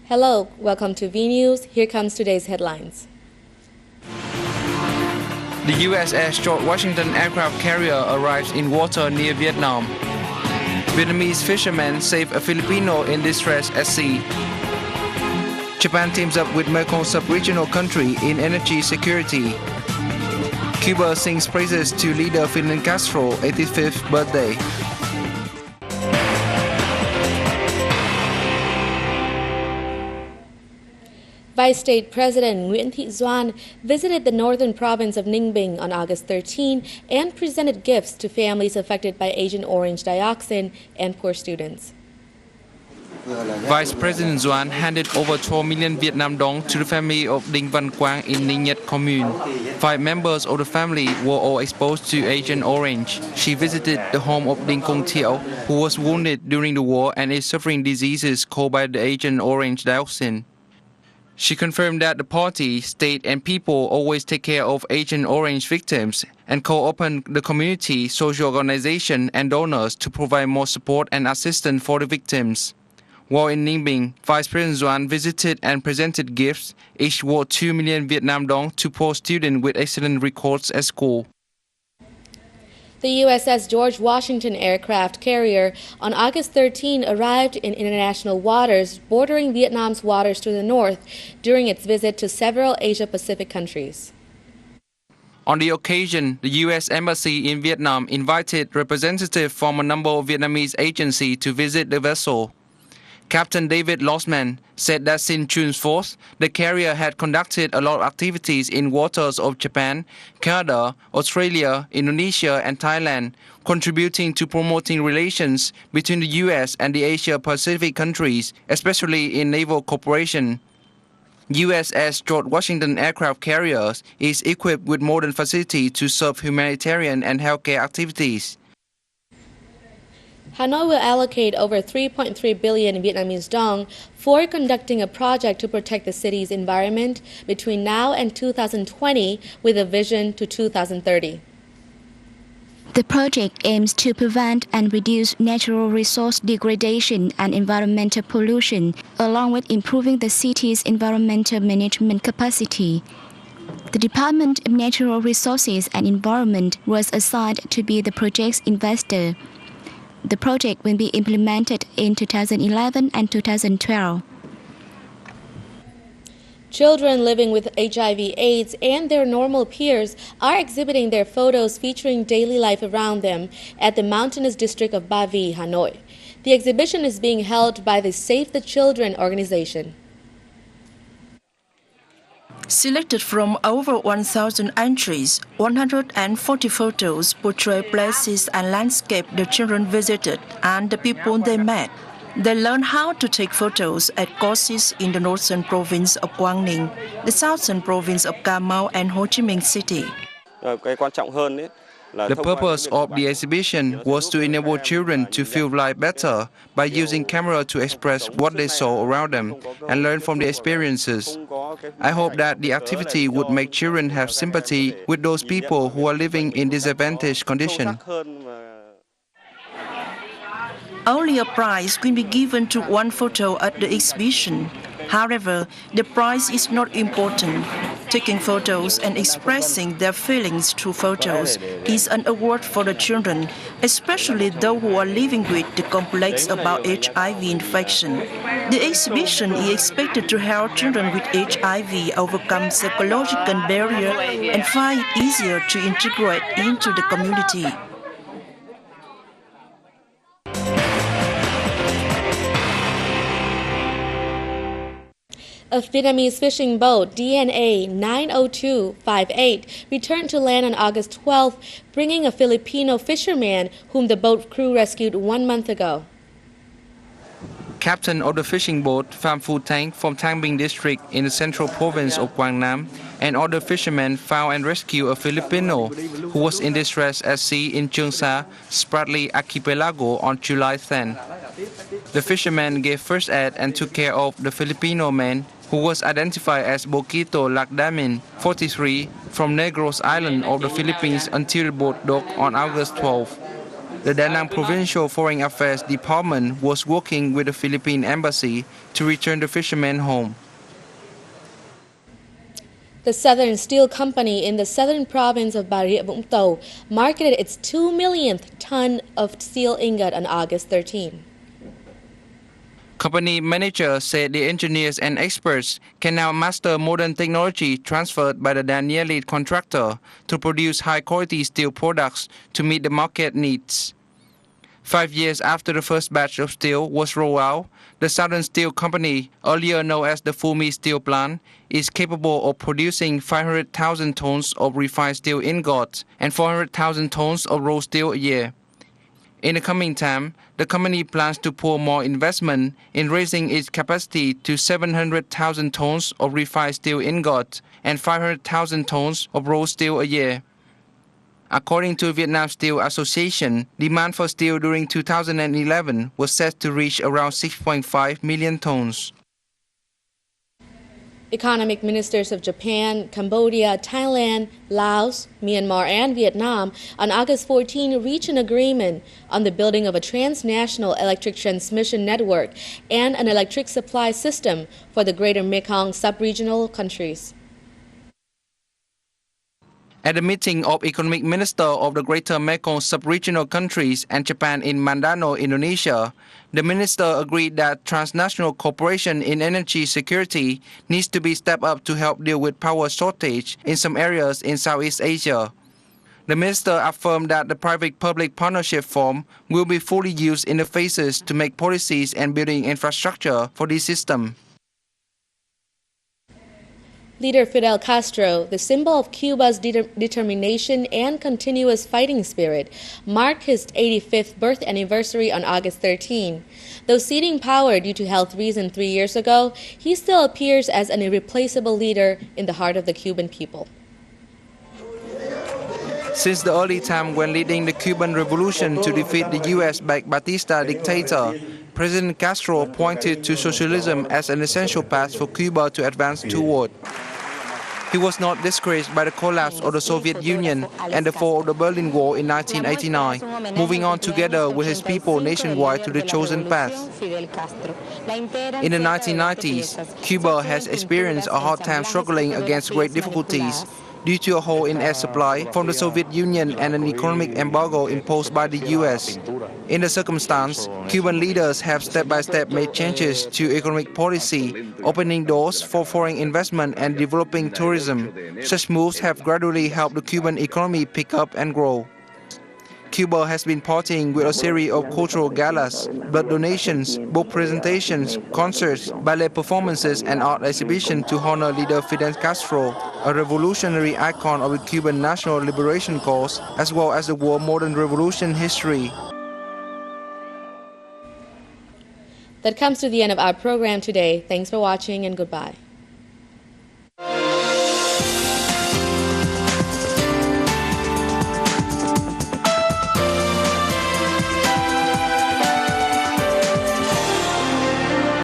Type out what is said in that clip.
Hello, welcome to V News. Here comes today's headlines. The USS George Washington aircraft carrier arrives in water near Vietnam. Vietnamese fishermen save a Filipino in distress at sea. Japan teams up with Mekong sub-regional country in energy security. Cuba sings praises to leader Fidel Castro's 85th birthday. Vice State President Nguyễn Thị Doan visited the northern province of Ninh Bình on August 13 and presented gifts to families affected by Agent Orange dioxin and poor students. Vice President Doan handed over 12 million Vietnam dong to the family of Đinh Văn Quang in Ninh Nhật commune. 5 members of the family were all exposed to Agent Orange. She visited the home of Đinh Công Thiệu, who was wounded during the war and is suffering diseases caused by the Agent Orange dioxin. She confirmed that the party, state and people always take care of Agent Orange victims and called upon the community, social organization and donors to provide more support and assistance for the victims. While in Ninh Bình, Vice President Doan visited and presented gifts, each worth 2 million Vietnam dong to poor students with excellent records at school. The USS George Washington aircraft carrier on August 13 arrived in international waters bordering Vietnam's waters to the north during its visit to several Asia-Pacific countries. On the occasion, the U.S. Embassy in Vietnam invited representatives from a number of Vietnamese agencies to visit the vessel. Captain David Losman said that since June 4th, the carrier had conducted a lot of activities in waters of Japan, Canada, Australia, Indonesia and Thailand, contributing to promoting relations between the U.S. and the Asia-Pacific countries, especially in naval cooperation. USS George Washington aircraft carriers is equipped with modern facilities to serve humanitarian and healthcare activities. Hanoi will allocate over 3.3 billion Vietnamese dong for conducting a project to protect the city's environment between now and 2020 with a vision to 2030. The project aims to prevent and reduce natural resource degradation and environmental pollution, along with improving the city's environmental management capacity. The Department of Natural Resources and Environment was assigned to be the project's investor. The project will be implemented in 2011 and 2012. Children living with HIV/AIDS and their normal peers are exhibiting their photos featuring daily life around them at the mountainous district of Ba Vi, Hanoi. The exhibition is being held by the Save the Children organization. Selected from over 1,000 entries, 140 photos portray places and landscape the children visited and the people they met. They learn how to take photos at courses in the northern province of Quang Ninh, the southern province of Cà Mau and Ho Chi Minh City. The purpose of the exhibition was to enable children to feel life better by using camera to express what they saw around them and learn from the experiences. I hope that the activity would make children have sympathy with those people who are living in disadvantaged conditions. Only a prize will be given to one photo at the exhibition. However, the prize is not important. Taking photos and expressing their feelings through photos is an award for the children, especially those who are living with the complex about HIV infection. The exhibition is expected to help children with HIV overcome psychological barriers and find it easier to integrate into the community. A Vietnamese fishing boat, TÄN14.8.2011, returned to land on August 12, bringing a Filipino fisherman whom the boat crew rescued 1 month ago. Captain of the fishing boat Pham Phu Thanh from Thanh Binh district in the central province of Quang Nam and other fishermen found and rescued a Filipino who was in distress at sea in Trường Sa, Spratly Archipelago on July 10. The fishermen gave first aid and took care of the Filipino man who was identified as Boquito Lacdamin, 43, from Negros Island of the Philippines until the boat docked on August 12. The Da Nang Provincial Foreign Affairs Department was working with the Philippine Embassy to return the fishermen home. The Southern Steel Company in the southern province of Bà Rịa Vũng Tàu marketed its 2 millionth ton of steel ingot on August 13. Company manager said the engineers and experts can now master modern technology transferred by the Danieli contractor to produce high-quality steel products to meet the market needs. 5 years after the first batch of steel was rolled out, the Southern Steel Company, earlier known as the Phumi Steel Plant, is capable of producing 500,000 tons of refined steel ingots and 400,000 tons of raw steel a year. In the coming time, the company plans to pour more investment in raising its capacity to 700,000 tons of refined steel ingots and 500,000 tons of raw steel a year. According to Vietnam Steel Association, demand for steel during 2011 was set to reach around 6.5 million tons. Economic ministers of Japan, Cambodia, Thailand, Laos, Myanmar, and Vietnam on August 14 reached an agreement on the building of a transnational electric transmission network and an electric supply system for the Greater Mekong sub-regional countries. At the meeting of Economic Minister of the Greater Mekong sub-regional countries and Japan in Mindanao, Indonesia, the minister agreed that transnational cooperation in energy security needs to be stepped up to help deal with power shortage in some areas in Southeast Asia. The minister affirmed that the private-public partnership form will be fully used in the phases to make policies and building infrastructure for this system. Leader Fidel Castro, the symbol of Cuba's determination and continuous fighting spirit, marked his 85th birth anniversary on August 13. Though ceding power due to health reasons 3 years ago, he still appears as an irreplaceable leader in the heart of the Cuban people. Since the early time when leading the Cuban Revolution to defeat the US-backed Batista dictator, President Castro pointed to socialism as an essential path for Cuba to advance toward. He was not discouraged by the collapse of the Soviet Union and the fall of the Berlin Wall in 1989, moving on together with his people nationwide to the chosen path. In the 1990s, Cuba has experienced a hard time struggling against great difficulties due to a hole in air supply from the Soviet Union and an economic embargo imposed by the US. In the circumstance, Cuban leaders have step-by-step made changes to economic policy, opening doors for foreign investment and developing tourism. Such moves have gradually helped the Cuban economy pick up and grow. Cuba has been partying with a series of cultural galas, blood donations, book presentations, concerts, ballet performances, and art exhibitions to honor leader Fidel Castro, a revolutionary icon of the Cuban national liberation cause, as well as the world modern revolution history. That comes to the end of our program today. Thanks for watching and goodbye.